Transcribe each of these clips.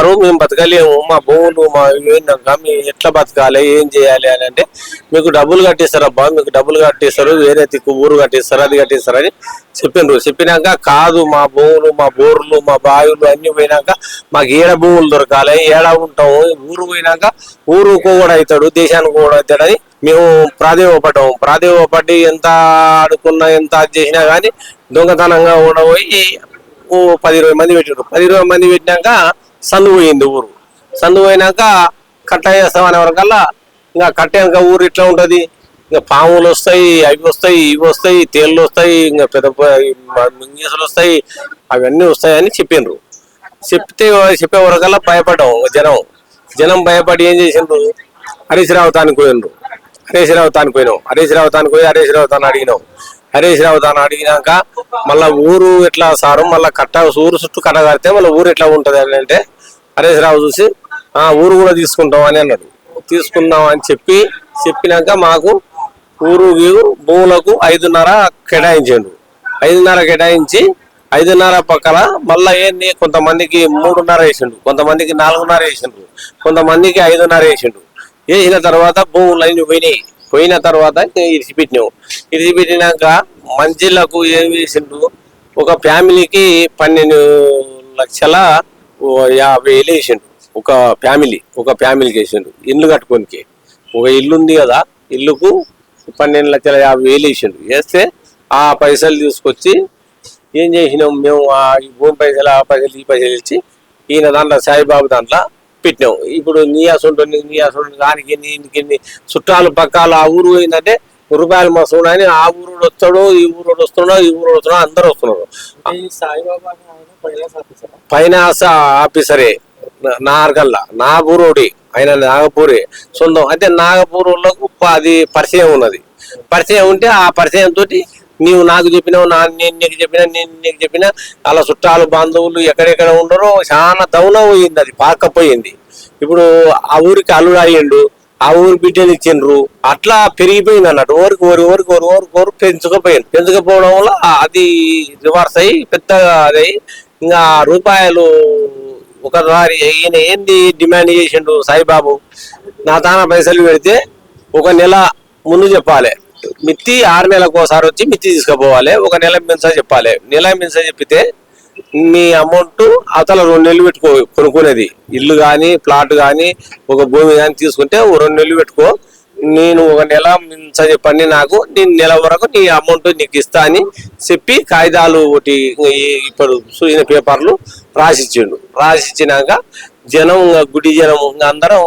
Sir మేము బతకలేము, మా భూములు మా ఏంటంటే మేము ఎట్లా బతకాలి, ఏం చేయాలి అని అంటే, మీకు డబ్బులు కట్టిస్తారు అబ్బా, మీకు డబ్బులు కట్టిస్తారు, వేరే దిక్కు ఊరు కట్టిస్తారు, అది కట్టిస్తారు అని చెప్పిండ్రు. చెప్పినాక కాదు, మా భూములు మా బోర్లు మా బావిలు అన్ని పోయినాక మాకు ఏడ భూములు దొరకాలి, ఏడ ఉంటాము, ఊరు పోయినాక ఊరుకు కూడా అవుతాడు, దేశానికి కూడా అవుతాడని మేము ప్రాదేవపడ్డి ఎంత ఆడుకున్నా ఎంత చేసినా కానీ దొంగతనంగా ఉండబోయి 10-20 మంది పెట్టారు. 10-20 మంది పెట్టినాక సందు పోయింది ఊరు. సందు పోయినాక కట్ట చేస్తామనే వరకల్లా ఇంకా కట్టాక ఊరు ఇట్లా ఉంటది, ఇంకా పాములు వస్తాయి, అవి వస్తాయి, ఇవి వస్తాయి, తేళ్ళు వస్తాయి, ఇంకా పెద్ద ముంగీసులు వస్తాయి, అవన్నీ వస్తాయని చెప్పిండ్రు. చెప్పే వరకల్లా భయపడ్డాం. జనం భయపడి ఏం చేసిండ్రు, హరీష్ రావు తానికి పోయినరు. హరీష్ రావు తానికి పోయి హరీష్ రావు తాను అడిగినాం. హరీష్ రావు తాను అడిగినాక మళ్ళా ఊరు ఎట్లా సారు, మళ్ళీ ఊరు చుట్టూ కట్ట కడితే మళ్ళీ ఊరు ఎట్లా ఉంటది అని అంటే, హరీష్ రావు చూసి ఊరు కూడా తీసుకుంటాం అని అన్నాడు. తీసుకుందాం అని చెప్పినాక మాకు ఊరు భూములకు 5.5 కేటాయించండు. 5.5 కేటాయించి 5.5 పక్కన మళ్ళా ఏంది కొంతమందికి 3.5 వేసిండు, కొంతమందికి 4.5 వేసిండు, కొంతమందికి 5.5 వేసిండు. వేసిన తర్వాత భూములు అన్ని పోయిన తర్వాత ఇరిచిపెట్టినాక మంచిలకు ఏం వేసిండు, ఒక ఫ్యామిలీకి 12,50,000 వేసిండు. ఒక ఫ్యామిలీకి వేసిండు. ఇల్లు కట్టుకోనికి ఒక ఇల్లు ఉంది కదా, ఇల్లుకు 12,50,000 వేసిండు. వేస్తే ఆ పైసలు తీసుకొచ్చి ఏం చేసినాం మేము, ఈ భూమి పైసలు ఆ పైసలు ఈ పైసలు ఇచ్చి ఈయన దాంట్లో సాయిబాబు దాంట్లో పెట్టినాం. ఇప్పుడు నీ అసలు దానికి ఎన్ని చుట్టాలు పక్కాలు ఆ ఊరు పోయిందంటే రూపాయలు మస్తున్నాడు అని ఆ ఊరు వస్తాడు, ఈ ఊరు వస్తున్నాడు, అందరు వస్తున్నారు. ఫైనాన్స్ ఆఫీసరే నార్గల్లా, నాగపూరోడి, ఆయన నాగపూరే సొంతం. అయితే నాగపూర్ వాళ్ళకు అది పరిచయం ఉన్నది. పరిచయం ఉంటే ఆ పరిచయం తోటి నీవు నాకు చెప్పినావు, నేను నీకు చెప్పినా అలా చుట్టాలు బంధువులు ఎక్కడెక్కడ ఉండరో చాలా దౌన పోయింది, అది పాకపోయింది. ఇప్పుడు ఆ ఊరికి అల్లుడు అయ్యిండు, ఆ ఊరు బిడ్డలు ఇచ్చిండ్రు, అట్లా పెరిగిపోయింది అన్నట్టు. ఓరికి పెంచుకపోవడం వల్ల అది రివర్స్ అయ్యి పెద్దగా అదయ్యి ఇంకా రూపాయలు ఒకసారి ఈయన ఏంది డిమాండ్ చేసిండు సాయిబాబు, నా తాన పైసలు పెడితే 1 నెల ముందు చెప్పాలి, మిత్తి 6 నెలలకు ఒకసారి వచ్చి మిత్తి తీసుకుపోవాలి, 1 నెల మింస చెప్పాలి. నెల మింస చెప్పితే మీ అమౌంట్ అవతల 2 నెలలు పెట్టుకో, కొనుక్కునేది ఇల్లు కానీ ప్లాట్ కానీ ఒక భూమి కానీ తీసుకుంటే 2 నెలలు పెట్టుకో, నేను 1 నెల మించ చెప్పండి నాకు, నేను నెల వరకు నీ అమౌంట్ నీకు ఇస్తా అని చెప్పి కాగితాలు ఒకటి ఇప్పుడు సూచన పేపర్లు రాసిచ్చినాక జనం గుడి జనం అందరం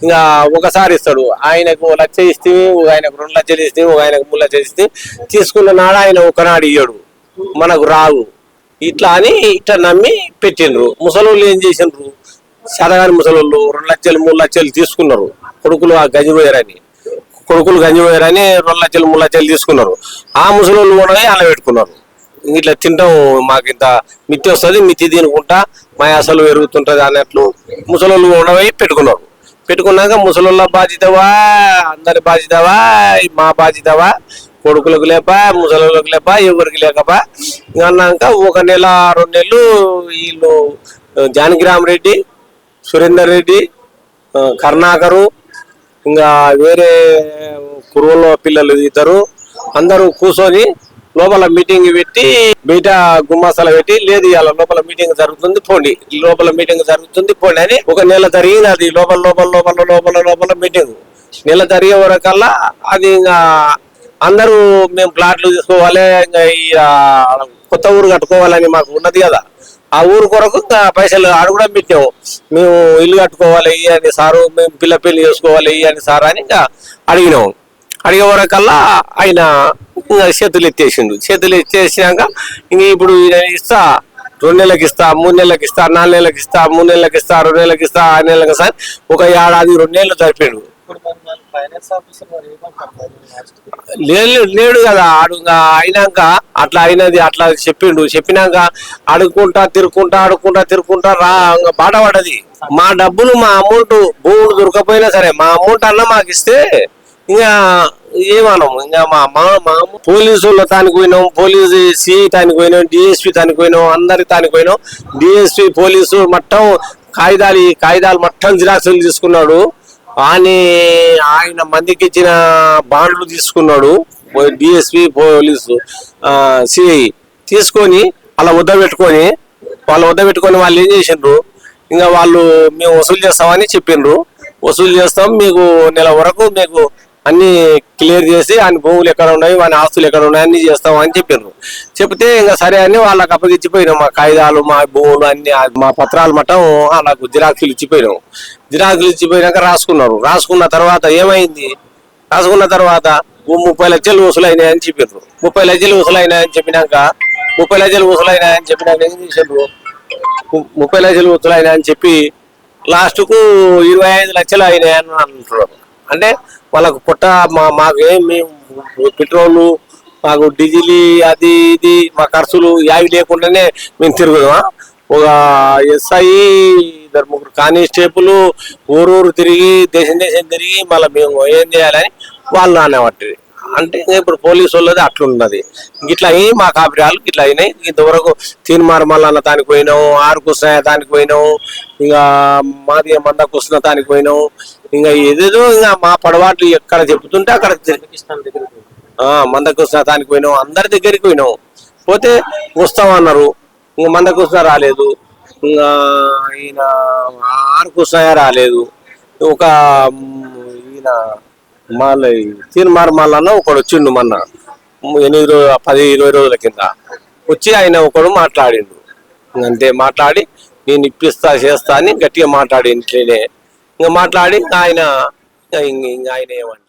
ఇంకా ఒకసారి ఇస్తాడు. ఆయనకు 1 లక్ష ఇస్తే, ఆయనకు 2 లక్షలు ఇస్తే, ఆయనకు 3 లక్షలు ఇస్తే తీసుకున్న నాడు ఆయన ఒకనాడు ఇయ్యడు, మనకు రాదు. ఇట్లా అని ఇట్లా నమ్మి పెట్టిండ్రు. ముసలోళ్ళు ఏం చేసిండ్రు, చదగాని ముసలోళ్ళు 2 లక్షలు 3 లక్షలు తీసుకున్నారు. కొడుకులు గంజిపోయారని 2 లక్షలు 3 లక్షలు తీసుకున్నారు. ఆ ముసలోళ్ళు కూడా అలా పెట్టుకున్నారు. ఇట్లా తింటాం, మాకు ఇంత మిత్తి వస్తుంది, మిత్తి తినుకుంటా మా అసలు పెరుగుతుంటది అన్నట్లు ముసలోళ్ళు ఉండవై పెట్టుకున్నాక ముసలోళ్ళ బాధ్యతవా, అందరి బాధ్యతవా, మా బాధ్యతవా, కొడుకులకు లేప, ముసలోళ్ళకు లేప, ఎవరికి లేకపా అన్నాక 1 నెల 2 నెలలు వీళ్ళు జానకిరామ్ రెడ్డి, సురేందర్ రెడ్డి, కరుణాకరు, ఇంకా వేరే కురువుల పిల్లలు ఇద్దరు అందరూ కూర్చొని లోపల మీటింగ్ పెట్టి బయట గుమ్మాసాల పెట్టి, లేదు ఇవాళ లోపల మీటింగ్ జరుగుతుంది పోండి అని 1 నెల జరిగింది. అది లోపల మీటింగ్ నెల జరిగే వరకల్లా అది ఇంకా అందరూ మేము ప్లాట్లు తీసుకోవాలి, ఇంకా కొత్త ఊరు కట్టుకోవాలని మాకు ఉన్నది కదా. ఆ ఊరు కొరకు పైసలు అడగడం పెట్టాము, మేము ఇల్లు కట్టుకోవాలి అని సారు, మేము పిల్ల పెళ్లి చేసుకోవాలి అని సార్ అని ఇంకా అడిగినాము. అడిగే వరకల్లా ఆయన చేతులు ఎత్తేసినాక ఇంక ఇప్పుడు ఇస్తా 2 నెలలకు ఇస్తా, 3 నెలలకు ఇస్తా, 4 నెలలకు ఇస్తా, 3 నెలలకు ఇస్తా, 2 నెలలకు ఇస్తా, 6 నెలలకు ఇస్తా, 1 ఏడాది 2 నెలలు జరిపాడు. లేడు కదా ఆడు. అయినాక అట్లా అయినది అట్లా చెప్పినాక తిరుక్కుంటా బాట పడ్డది. మా డబ్బులు మా అమౌంట్ భూములు దొరకపోయినా సరే మా అమౌంట్ అన్న మాకు ఇస్తే ఇంకా ఏమన్నాము. ఇంకా మా పోలీసుల తానికి పోయినాం, పోలీసు సిఐ తానికి పోయినాం, డిఎస్పీ తానికి పోయినాం, అందరి తానికి పోయినాం. డిఎస్పీ పోలీసు మొత్తం కాగితాలు మొత్తం జిరాక్సులు తీసుకున్నాడు. ఆయన మందికి ఇచ్చిన బాండ్లు తీసుకున్నాడు. డిఎస్పి పోలీసు సిఐ తీసుకొని వాళ్ళ వద్ద పెట్టుకొని వాళ్ళు ఏం చేసిండ్రు, ఇంకా వాళ్ళు మేము వసూలు చేస్తామని చెప్పిండ్రు. వసూలు చేస్తాం, మీకు నెల వరకు మీకు అన్ని క్లియర్ చేసి ఆయన భూములు ఎక్కడ ఉన్నాయి, వాని ఆస్తులు ఎక్కడ ఉన్నాయి అన్ని చేస్తాం అని చెప్పిండ్రు. చెప్తే ఇంకా సరే అని వాళ్ళకి అప్పగిచ్చిపోయినాం. మా కాగితాలు, మా భూములు అన్ని, మా పత్రాలు మట్టం వాళ్ళకు జిరాక్సులు ఇచ్చిపోయినాం. జిరాక్సులు ఇచ్చిపోయినాక రాసుకున్న తర్వాత ఏమైంది, రాసుకున్న తర్వాత 30 లక్షలు వసూలైనాయి అని చెప్పిండ్రు. 30 లక్షలు వసూలైనాయని చెప్పినాక ఏం చేసిండ్రు, 30 లక్షలు వసూలైనాయని చెప్పి లాస్ట్కు 25 లక్షలు అయినాయని అంటున్నారు. అంటే వాళ్ళకు మాకేం పెట్రోలు, మాకు డీజిల్, అది ఇది మా ఖర్చులు యావి లేకుండానే మేము తిరుగుదామా? ఒక ఎస్ఐ, 2-3 కానిస్టేబుల్ ఊరూరు తిరిగి దేశం తిరిగి మళ్ళీ మేము ఏం చేయాలని వాళ్ళు అనేవాటి. అంటే ఇప్పుడు పోలీసు వాళ్ళది అట్లున్నది. ఇట్లా అయ్యి మా కాపురాలు ఇట్లా అయినాయి. ఇంతవరకు తీన్మార్మల్ దానికి పోయినాం, ఆరుకృష్ణ దానికి పోయినాం, ఇంకా మాది మందకృష్ణ దానికి పోయినాం. ఇంకా ఏదేదో ఇంకా మా పడవాట్లు ఎక్కడ చెప్తుంటే అక్కడ మందకృష్ణ దానికి పోయినాం, అందరి దగ్గరికి పోయినాం. పోతే వస్తామన్నారు, ఇంకా మందకృష్ణ రాలేదు, ఇంకా ఈయన ఆరుకృష్ణ రాలేదు. ఒక ఈయన మళ్ళీ తీన్మార్మల్ ఒకడు వచ్చిండు మొన్న 10-20 రోజుల కింద వచ్చి ఆయన ఒకడు మాట్లాడిండు. అంతే మాట్లాడి నేను ఇప్పిస్తా చేస్తా అని గట్టిగా మాట్లాడి ఇంట్లోనే ఇంకా మాట్లాడి ఆయన ఏమంటారు